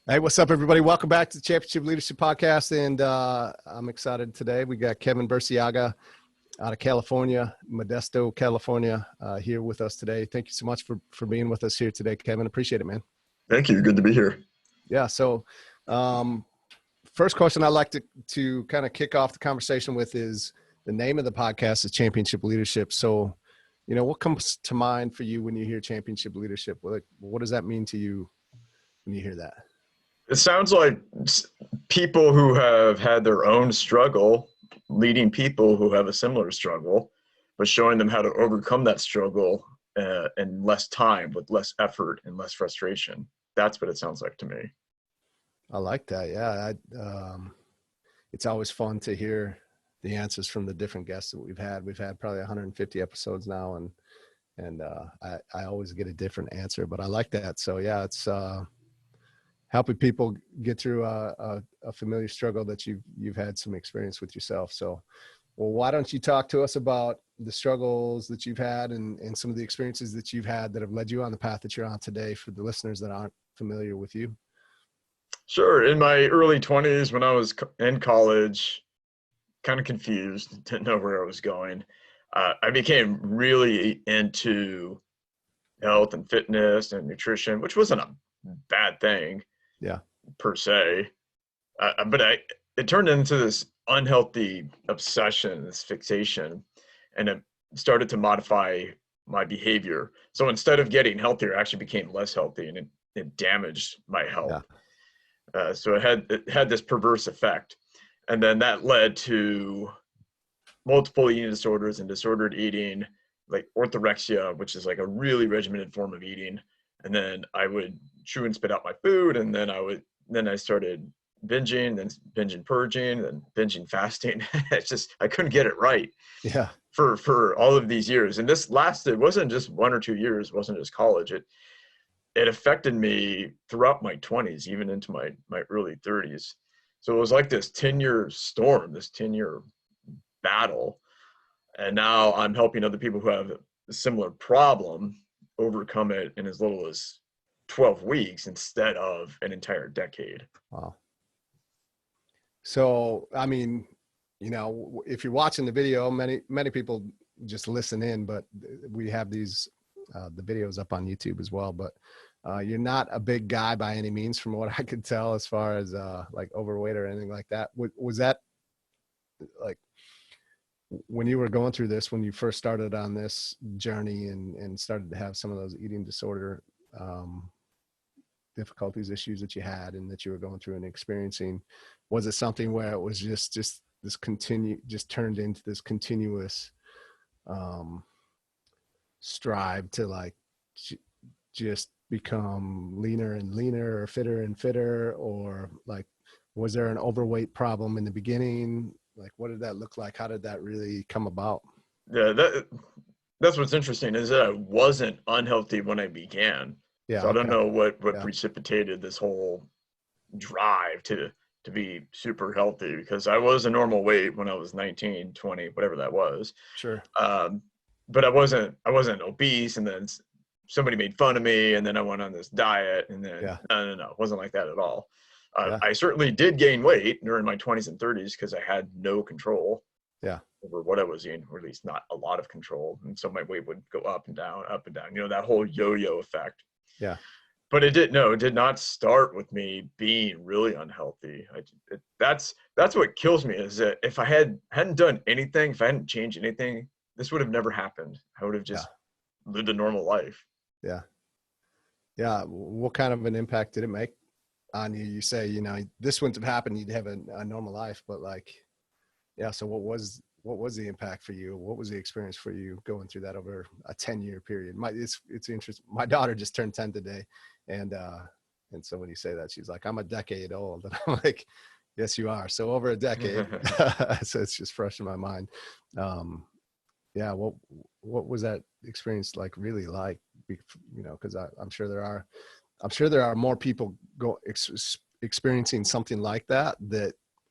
Hey, what's up, everybody? Welcome back to the Championship Leadership Podcast. And I'm excited today. We got KEVIN Burciaga out of California, Modesto, California, here with us today. Thank you so much for being with us here today, KEVIN. Appreciate it, man. Thank you. Good to be here. Yeah. So first question I'd like to kind of kick off the conversation with is the name of the podcast is Championship Leadership. So, what comes to mind for you when you hear championship leadership? What does that mean to you when you hear that? It sounds like people who have had their own struggle, leading people who have a similar struggle, but showing them how to overcome that struggle in less time, with less effort and less frustration. That's what it sounds like to me. I like that. Yeah. It's always fun to hear the answers from the different guests that we've had. We've had probably 150 episodes now, and I always get a different answer, but I like that. So yeah, it's helping people get through a familiar struggle that you've had some experience with yourself. So, well, why don't you talk to us about the struggles that you've had and some of the experiences that you've had that have led you on the path that you're on today for the listeners that aren't familiar with you? Sure. In my early 20s, when I was in college, kind of confused, didn't know where I was going, I became really into health and fitness and nutrition, which wasn't a bad thing. Yeah, per se, but it turned into this unhealthy obsession, this fixation, and it started to modify my behavior. So instead of getting healthier, I actually became less healthy, and it damaged my health. Yeah. So it had this perverse effect, and then that led to multiple eating disorders and disordered eating, like orthorexia, which is like a really regimented form of eating. And then I would chew and spit out my food. And then I started binging, then binging purging, then binging fasting. I couldn't get it right. Yeah. For all of these years. And this lasted, wasn't just 1 or 2 years, wasn't just college. It affected me throughout my 20s, even into my early 30s. So it was like this 10-year storm, this 10-year battle. And now I'm helping other people who have a similar problem overcome it in as little as 12 weeks instead of an entire decade. Wow. So, I mean, if you're watching the video, many people just listen in, but we have these, the videos up on YouTube as well, but you're not a big guy by any means from what I could tell as far as like overweight or anything like that. Was that like, when you were going through this, when you first started on this journey and started to have some of those eating disorder difficulties, issues that you had and that you were going through and experiencing, was it something where it was just this turned into this continuous strive to like just become leaner and leaner or fitter and fitter, or like, was there an overweight problem in the beginning? Like, what did that look like? How did that really come about? Yeah, that's what's interesting, is that I wasn't unhealthy when I began. Yeah. So I don't know what Yeah. precipitated this whole drive to be super healthy, because I was a normal weight when I was 19, 20, whatever that was. Sure. But I wasn't obese, and then somebody made fun of me, and then I went on this diet, and then no, it wasn't like that at all. I certainly did gain weight during my 20s and 30s because I had no control over what I was eating, or at least not a lot of control. And so my weight would go up and down, that whole yo-yo effect. Yeah. But it did not start with me being really unhealthy. That's what kills me, is that if I hadn't done anything, if I hadn't changed anything, this would have never happened. I would have just lived a normal life. Yeah. Yeah. What kind of an impact did it make on you? You say, this wouldn't have happened, you'd have a normal life, but like, so what was the impact for you? What was the experience for you going through that over a 10-year period? It's interesting. My daughter just turned 10 today. And so when you say that, she's like, I'm a decade old. And I'm like, yes, you are. So over a decade. So it's just fresh in my mind. What was that experience like really like? Because I'm sure there are more people experiencing something like that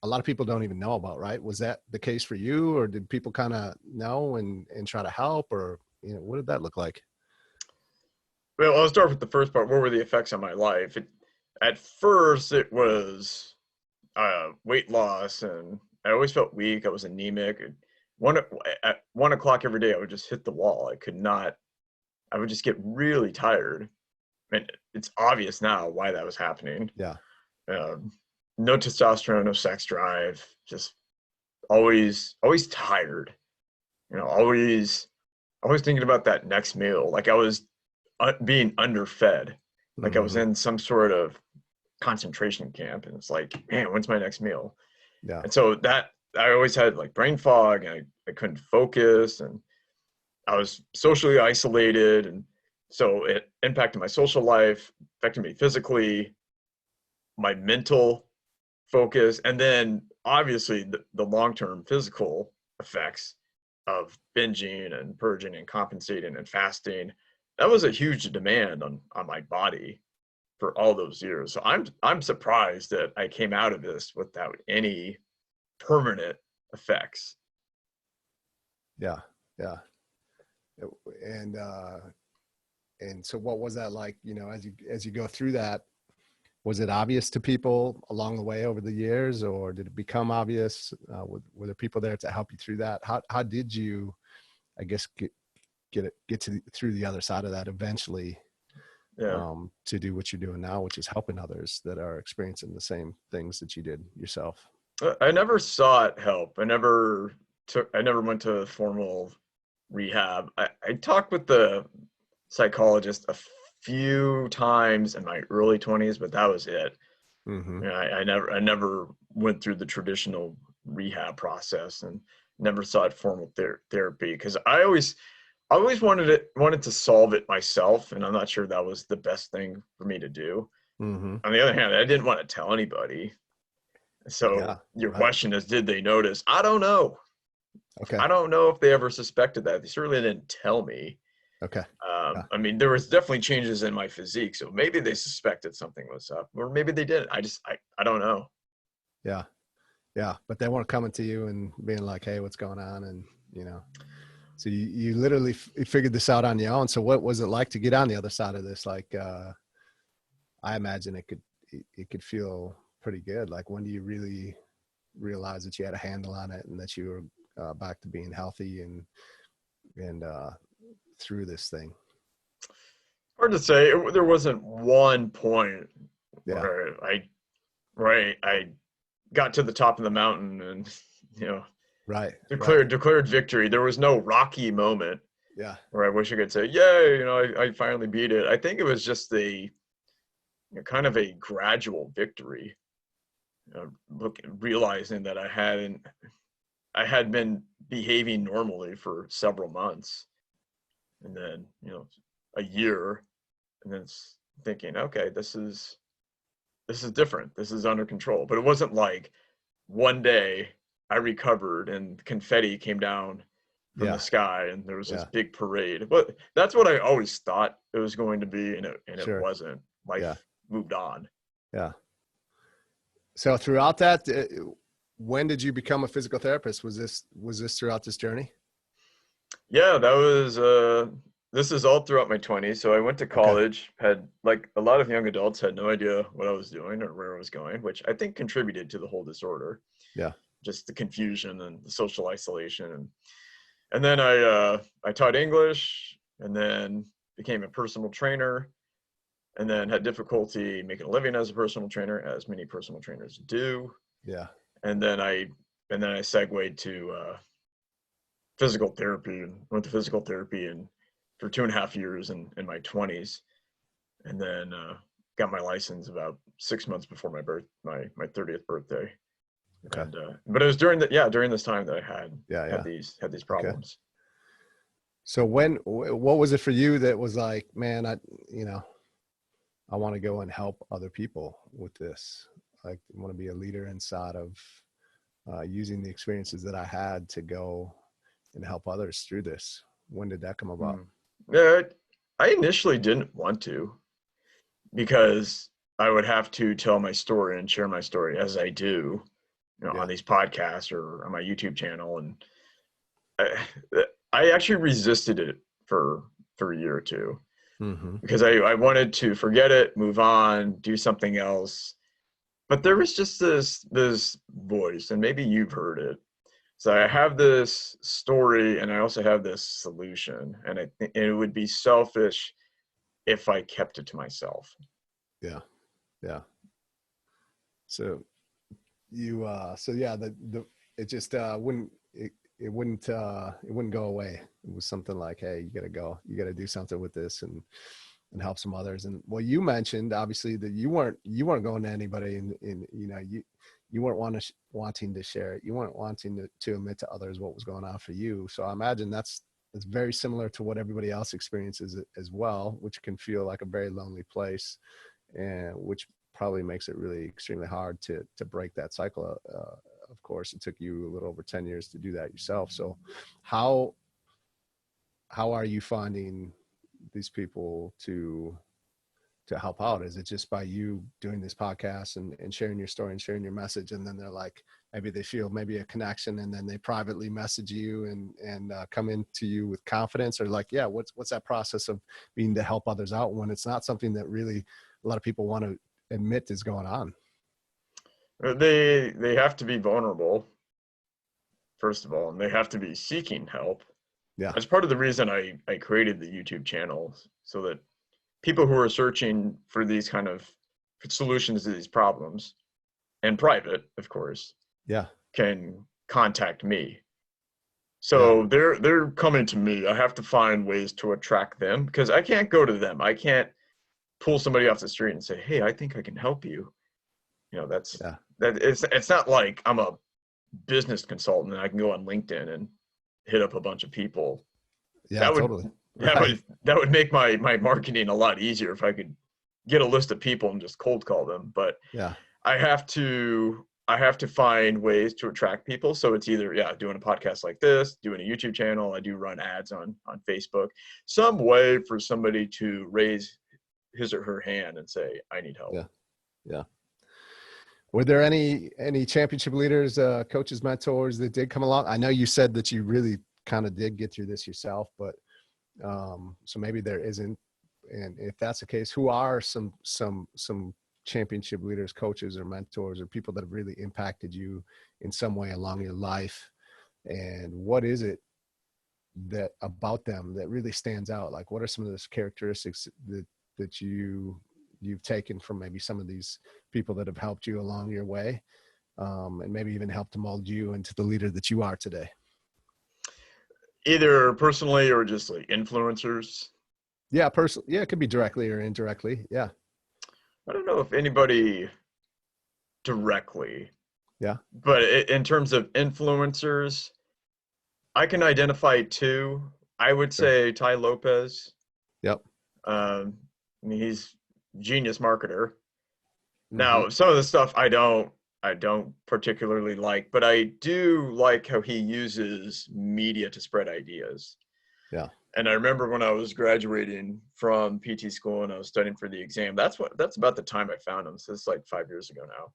a lot of people don't even know about, right? Was that the case for you, or did people kind of know and try to help, or what did that look like? Well, I'll start with the first part. What were the effects on my life? at first it was weight loss, and I always felt weak. I was anemic. At 1 o'clock every day, I would just hit the wall. I would just get really tired. And it's obvious now why that was happening. Yeah. Um, no testosterone, no sex drive, just always tired. Always thinking about that next meal. Like I was being underfed. Like I was Mm-hmm. in some sort of concentration camp, and it's like, man, when's my next meal? Yeah. And so that I always had like brain fog, and I couldn't focus, and I was socially isolated, and so it impacted my social life, affected me physically, my mental focus, and then obviously the long-term physical effects of binging and purging and compensating and fasting. That was a huge demand on my body for all those years. So I'm surprised that I came out of this without any permanent effects. Yeah. Yeah. And and so what was that like, as you go through that? Was it obvious to people along the way over the years, or did it become obvious? Were there people there to help you through that? How did you, I guess, through the other side of that eventually, Yeah. to do what you're doing now, which is helping others that are experiencing the same things that you did yourself? I never sought help. I never went to formal rehab. I talked with the psychologist a few times in my early 20s, but that was it. Mm-hmm. I never went through the traditional rehab process, and never sought formal therapy, because I always wanted to solve it myself, and I'm not sure that was the best thing for me to do. Mm-hmm. On the other hand, I didn't want to tell anybody. So Yeah. your Right. question is, did they notice? I don't know. Okay. I don't know if they ever suspected that. They certainly didn't tell me. Okay. Yeah. I mean, there was definitely changes in my physique, so maybe they suspected something was up, or maybe they didn't. I don't know. Yeah. Yeah. But they weren't coming to you and being like, "Hey, what's going on?" And so you literally figured this out on your own. So what was it like to get on the other side of this? Like, I imagine it could feel pretty good. Like, when do you really realize that you had a handle on it and that you were back to being healthy and through this thing? Hard to say. There wasn't one point Yeah. where I got to the top of the mountain and you know Right. Right. declared victory. There was no rocky moment Yeah. where I wish I could say, "Yay!" I finally beat it. I think it was just kind of a gradual victory. Realizing that I had been behaving normally for several months, and then a year, and then thinking, okay, this is different. This is under control. But it wasn't like one day I recovered and confetti came down from the Yeah. sky and there was this Yeah. big parade. But that's what I always thought it was going to be, and it Sure. wasn't. Yeah. Life moved on. Yeah. So throughout that, when did you become a physical therapist? Was this throughout this journey? Yeah, this is all throughout my 20s. So I went to Okay. college, had, like a lot of young adults, had no idea what I was doing or where I was going, which I think contributed to the whole disorder. Yeah. Just the confusion and the social isolation, and then I taught English, and then became a personal trainer, and then had difficulty making a living as a personal trainer, as many personal trainers do. Yeah. And then I segued to physical therapy, and went to physical therapy and for 2.5 years in my 20s, and then got my license about 6 months before my 30th birthday. Okay. And but it was during this time that I Yeah. Yeah. had these Okay. problems. So what was it for you that was like, man, I want to go and help other people with this. Like, I want to be a leader inside of using the experiences that I had to go and help others through this. When did that come about? Hmm. Yeah, I initially didn't want to, because I would have to tell my story and share my story as I do, Yeah. on these podcasts or on my YouTube channel, and I, I actually resisted it for a year or two. because I wanted to forget it, move on, do something else. But there was just this voice, and maybe you've heard it. So I have this story, and I also have this solution, and I think it would be selfish if I kept it to myself. Yeah. Yeah. So you, so yeah, it just, it wouldn't go away. It was something like, hey, you gotta do something with this and help some others. And well, you mentioned obviously that you weren't going to anybody in you weren't wanting to share it. You weren't wanting to admit to others what was going on for you. So I imagine it's very similar to what everybody else experiences as well, which can feel like a very lonely place, and which probably makes it really extremely hard to break that cycle. Of course, it took you a little over 10 years to do that yourself. So how are you finding these people to help out? Is it just by you doing this podcast and sharing your story and sharing your message, and then they're like, maybe they feel maybe a connection, and then they privately message you and come into you with confidence? Or like, yeah, what's that process of being to help others out when it's not something that really a lot of people want to admit is going on? They have to be vulnerable, first of all, and they have to be seeking help. Yeah. That's part of the reason I created the YouTube channel, so that people who are searching for these kind of solutions to these problems, and private, of course, Yeah. can contact me. Yeah. So they're coming to me. I have to find ways to attract them, because I can't go to them. I can't pull somebody off the street and say, "Hey, I think I can help you." Yeah. It's not like I'm a business consultant and I can go on LinkedIn and hit up a bunch of people. Yeah, That would totally. that Right. would that would make my marketing a lot easier if I could get a list of people and just cold call them. But Yeah. I have to find ways to attract people. So it's either, doing a podcast like this, doing a YouTube channel. I do run ads on Facebook. Some way for somebody to raise his or her hand and say, I need help. Yeah. Yeah. Were there any championship leaders, coaches, mentors that did come along? I know you said that you really kind of did get through this yourself, but so maybe there isn't. And if that's the case, who are some championship leaders, coaches, or mentors, or people that have really impacted you in some way along your life? And what is it that about them that really stands out? Like, what are some of those characteristics that you've taken from maybe some of these people that have helped you along your way, and maybe even helped to mold you into the leader that you are today? Either personally or just like influencers. Yeah, personally. Yeah, it could be directly or indirectly. Yeah. I don't know if anybody directly, Yeah. but in terms of influencers, I can identify two. I would Sure. say Ty Lopez. Yep. I mean, he's genius marketer. Mm-hmm. Now, some of the stuff I don't particularly like, but I do like how he uses media to spread ideas. Yeah. And I remember when I was graduating from PT school and I was studying for the exam, that's about the time I found him. So it's like 5 years ago now.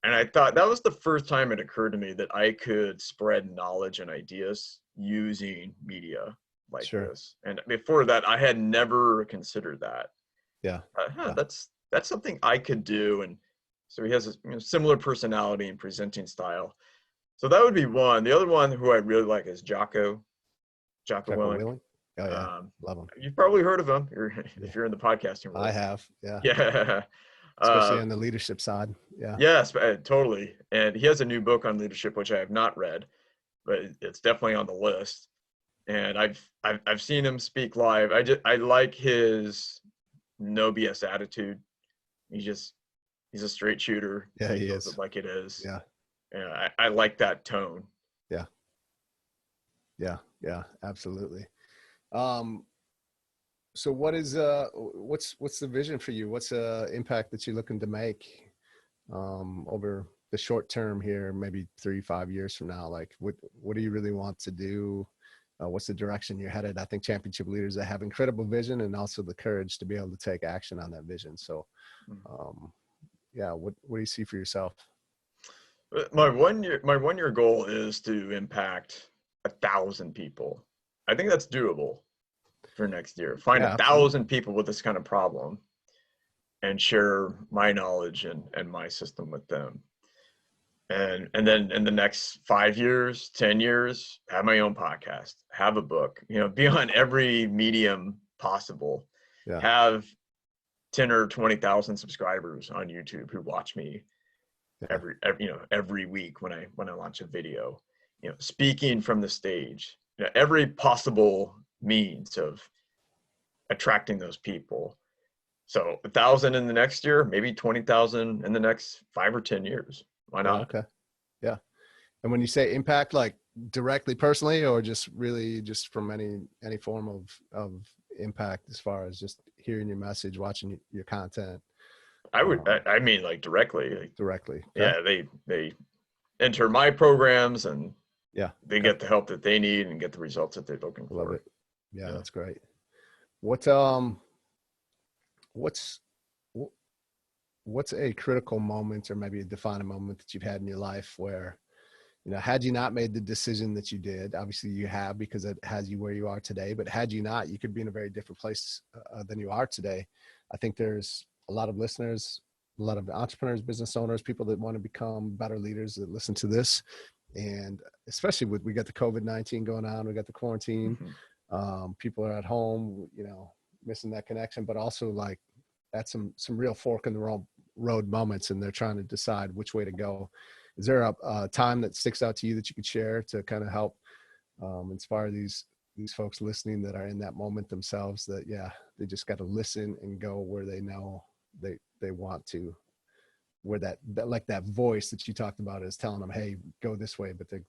And I thought that was the first time it occurred to me that I could spread knowledge and ideas using media like Sure. this. And before that, I had never considered that. Yeah. Yeah. That's something I could do. And so he has a similar personality and presenting style. So that would be one. The other one who I really like is Jocko Jocko Willink. Willing. Oh yeah. Um, Love him. you've probably heard of him Yeah. if you're in the podcasting I world. have. Yeah. Yeah. Especially Uh, on the leadership side. Yeah. yes, totally. And he has a new book on leadership, which I have not read, but it's definitely on the list. And I've seen him speak live. I like his no BS attitude. He's a straight shooter. Yeah, He he goes is. it like it is. Yeah. And I like that tone. Yeah. Yeah. Yeah. Absolutely. Um, so what's the vision for you? What's the impact that you're looking to make over the short term here, maybe 3-5 years from now? Like what do you really want to do? What's the direction you're headed? I think championship leaders that have incredible vision and also the courage to be able to take action on that vision. So yeah, what do you see for yourself? My 1 year goal is to impact 1,000 people. I think that's doable. for next year. Find Yeah, a absolutely. 1,000 people with this kind of problem and share my knowledge and my system with them. And then in the next 5 years, 10 years, have my own podcast, have a book, be on every medium possible, Yeah. have 10 or 20,000 subscribers on YouTube who watch me Yeah. every week when I launch a video, speaking from the stage, every possible means of attracting those people. So 1,000 in the next year, maybe 20,000 in the next 5 or 10 years. Why Yeah. not? Okay. Yeah. And when you say impact, like directly personally, or just really just from any form of impact, as far as just hearing your message, watching your content, I mean, like directly. Like, directly. Okay. yeah, they enter my programs and Yeah. they Okay. get the help that they need and get the results that they're looking I love for. it. Yeah, Yeah. that's great. What's wh- what's a critical moment, or maybe a defining moment, that you've had in your life where, had you not made the decision that you did, obviously you have, because it has you where you are today, but had you not, you could be in a very different place than you are today. I think there's a lot of listeners, a lot of entrepreneurs, business owners, people that want to become better leaders that listen to this. And especially we got the COVID-19 going on, we got the quarantine, Mm-hmm. people are at home, missing that connection, but also like at some real fork in the road moments, and they're trying to decide which way to go. Is there a time that sticks out to you that you could share to kind of help inspire these folks listening that are in that moment themselves, that they just got to listen and go where they know they want to, where that like that voice that you talked about is telling them, hey, go this way, but they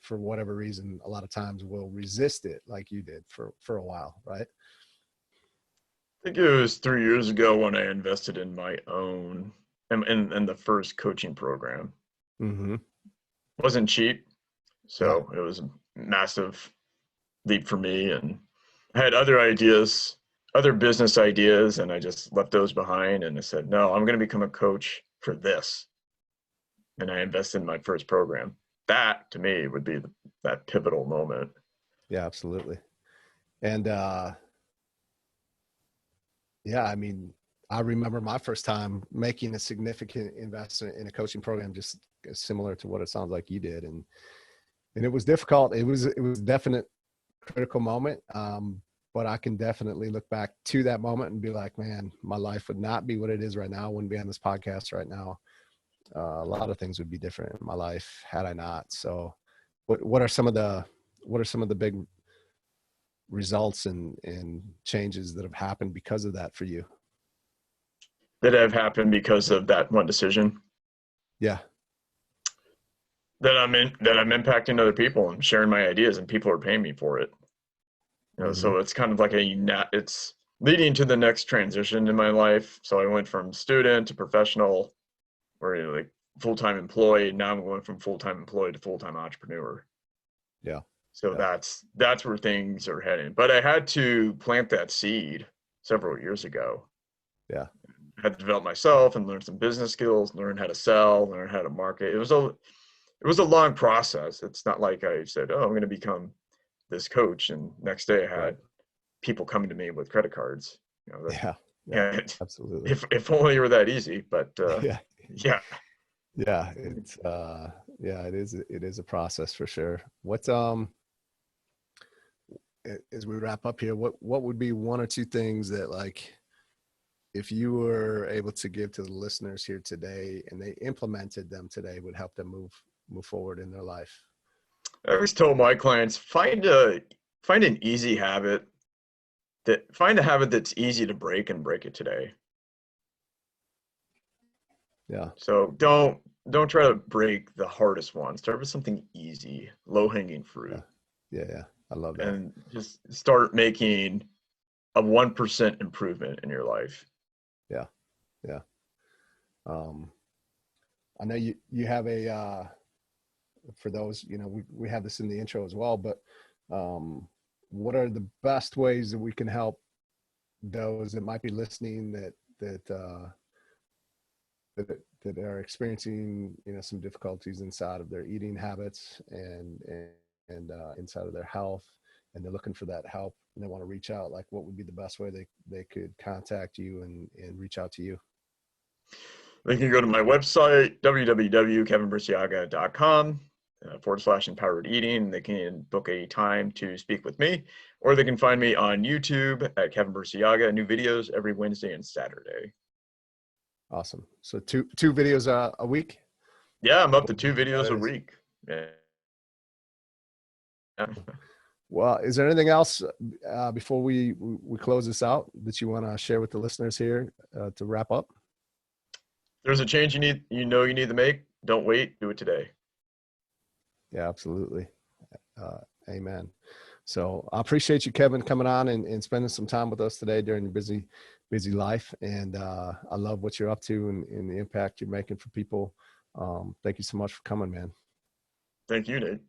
for whatever reason a lot of times will resist it, like you did for a while, right? I think it was 3 years ago when I invested in my own in the first coaching program. Mm-hmm. It wasn't cheap, Yeah. so it was a massive leap for me. And I had other ideas, other business ideas, and I just left those behind. And I said, no, I'm going to become a coach for this. And I invested in my first program. That to me would be that pivotal moment. Yeah, absolutely. And I mean, I remember my first time making a significant investment in a coaching program, just similar to what it sounds like you did. And it was difficult. It was definite critical moment. But I can definitely look back to that moment and be like, man, my life would not be what it is right now. I wouldn't be on this podcast right now. A lot of things would be different in my life had I not. So what are some of the big results and changes that have happened because of that for you? That have happened because of that one decision. Yeah. That I'm impacting other people and sharing my ideas, and people are paying me for it. Mm-hmm. So it's kind of like it's leading to the next transition in my life. So I went from student to professional, or like full-time employee. Now I'm going from full-time employee to full-time entrepreneur. Yeah. So Yeah. that's where things are heading. But I had to plant that seed several years ago. Yeah. I had to develop myself and learn some business skills, learn how to sell, learn how to market. It was a long process. It's not like I said, "Oh, I'm going to become this coach," and next day I Right. had people coming to me with credit cards. Yeah. Yeah. Yeah. Absolutely. If only it were that easy. But Yeah. yeah, Yeah. It's it is a process for sure. As we wrap up here, what would be one or two things that, like, if you were able to give to the listeners here today and they implemented them today, would help them move forward in their life? I always tell my clients find an easy habit find a habit that's easy to break and break it today. Yeah. So don't try to break the hardest one. Start with something easy, low hanging Yeah. fruit, Yeah. Yeah. I love that. and just start making a 1% improvement in your life. Yeah. Yeah. Um, I know you have for those, we have this in the intro as well, but what are the best ways that we can help those that might be listening that are experiencing, some difficulties inside of their eating habits and inside of their health, and they're looking for that help? and they want to reach out, like what would be the best way they could contact you and reach out to you? They can go to my website, www.kevinburciaga.com /empowered eating. They can book a time to speak with me, or they can find me on YouTube at Kevin Burciaga. New videos every Wednesday and Saturday. Awesome. So two videos a week? Yeah, I'm up to 2 videos a week. Yeah. Well, is there anything else before we close this out that you want to share with the listeners here to wrap up? There's a change you need to make. Don't wait. Do it today. Yeah, absolutely. Amen. So I appreciate you, Kevin, coming on and spending some time with us today during your busy life. And I love what you're up to and the impact you're making for people. Thank you so much for coming, man. Thank you, Nate.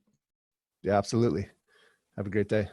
Yeah, absolutely. Have a great day.